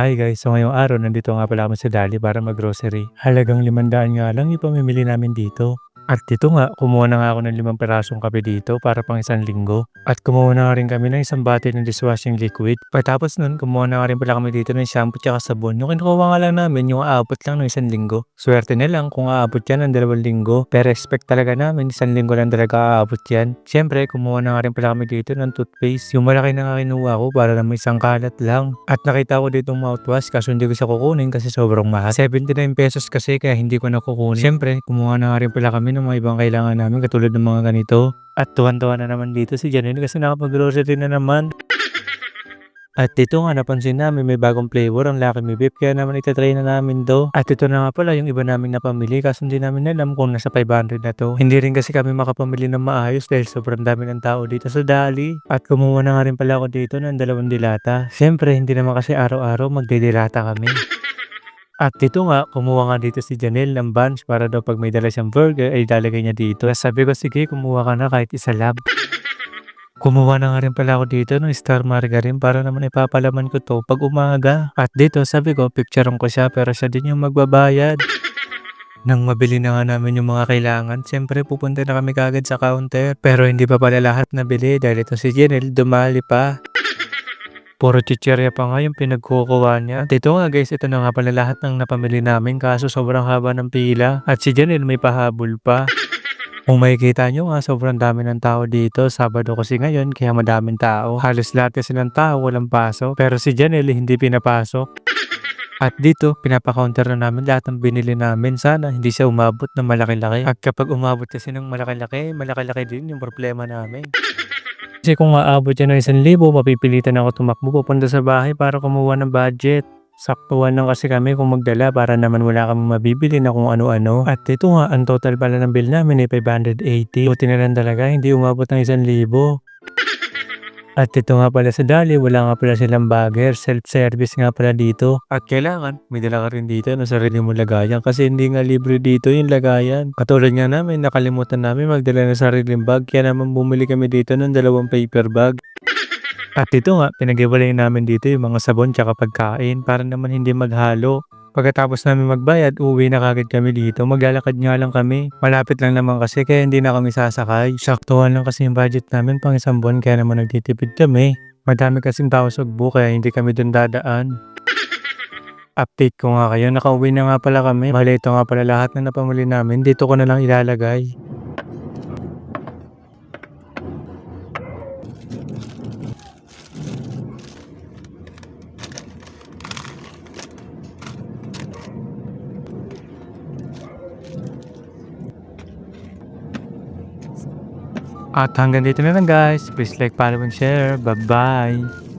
Hi guys, so ngayong araw nandito nga pala kami sa Dali para mag-grocery. Halagang 500 nga lang yung pamimili namin dito. At dito nga, kumuha na nga ako ng 5 pirasong kape dito para pang 1 linggo. At kumuha na nga rin kami ng 1 bottle ng dishwashing liquid. Pagkatapos nun, kumuha na nga rin pala kami dito ng shampoo tsaka sabon. Yung kinukuha nga lang namin, yung aabot lang ng 1 linggo. Swerte na lang kung aabot yan ng 2 linggo. Pero expect talaga namin, 1 linggo lang talaga aabot yan. Siyempre, kumuha na nga rin pala kami dito ng toothpaste. Yung malaki na nga kinuha ko para na may isang kalat lang. At nakita ko dito mouthwash kaso hindi ko siya kukunin kasi sobrang mahal. 79 pesos kasi kaya hindi ko na kukunin. Siyempre, kumuha na nga rin pala kami ng mga ibang kailangan namin katulad ng mga ganito. At tuwan-tuwa na naman dito si Janine kasi nakapag-grocery na naman. At dito nga napansin namin may bagong flavor ang Lucky Me Beef kaya naman itatry na namin to. At ito na nga pala yung iba naming napamili kaso hindi namin alam kung nasa 500 na to. Hindi rin kasi kami makapamili ng maayos dahil sobrang dami ng tao dito sa Dali. At kumuha na nga rin pala ako dito ng 2 dilata. Siyempre hindi naman kasi araw-araw magdidilata kami. At dito nga, kumuha nga dito si Janelle ng buns para daw pag may dala siyang burger ay ilalagay niya dito. Sabi ko, sige, kumuha ka na kahit isa lang. Kumuha na nga rin pala ako dito ng star margarine para naman ipapalaman ko to pag umaga. At dito, sabi ko, pictureon ko siya pero siya din yung magbabayad. Nang mabili na nga namin yung mga kailangan, siyempre pupunta na kami kagad sa counter. Pero hindi pa pala lahat nabili dahil ito si Janelle dumali pa. Puro chichirya pa nga yung pinagkukuha niya. At ito nga guys, ito na nga pala lahat ng napamili namin kaso sobrang haba ng pila. At si Janelle may pahabol pa. Kung makikita nyo nga, sobrang dami ng tao dito. Sabado kasi ngayon, kaya madaming tao. Halos lahat kasi ng tao walang pasok. Pero si Janelle hindi pinapasok. At dito, pinapa-counter na namin lahat ng binili namin. Sana hindi siya umabot ng malaki-laki. At kapag umabot kasi ng malaki-laki, malaki-laki din yung problema namin. Kasi kung aabot yan ng 1,000, mapipilitan ako tumakbo papunta sa bahay para kumuha ng budget. Saktuhan lang kasi kami kung magdala para naman wala kami mabibili na kung ano-ano. At ito nga, ang total pala ng bill namin ay 580. Buti na lang talaga, hindi umabot ng 1,000. At ito nga pala sa Dali, wala nga pala silang bagger, self-service nga pala dito. At kailangan, may dala ka rin dito na sarili mo lagayan kasi hindi nga libre dito yung lagayan. Katulad nga namin, nakalimutan namin magdala ng sariling bag kaya naman bumili kami dito ng 2 paper bag. At ito nga, pinag-iwalay namin dito yung mga sabon tsaka pagkain para naman hindi maghalo. Pagkatapos namin magbayad, uwi na kagad kami dito. Maglalakad nga lang kami. Malapit lang naman kasi kaya hindi na kami sasakay. Saktuhan lang kasi yung budget namin pang 1 buwan kaya naman nagtitipid kami. Madami kasing tao sa Ugbo kaya hindi kami dun dadaan. Update ko nga kayo, nakauwi na nga pala kami. Bale ito nga pala lahat na napamili namin. Dito ko na lang ilalagay. At hanggang dito na lang guys. Please like, follow, and share. Bye-bye!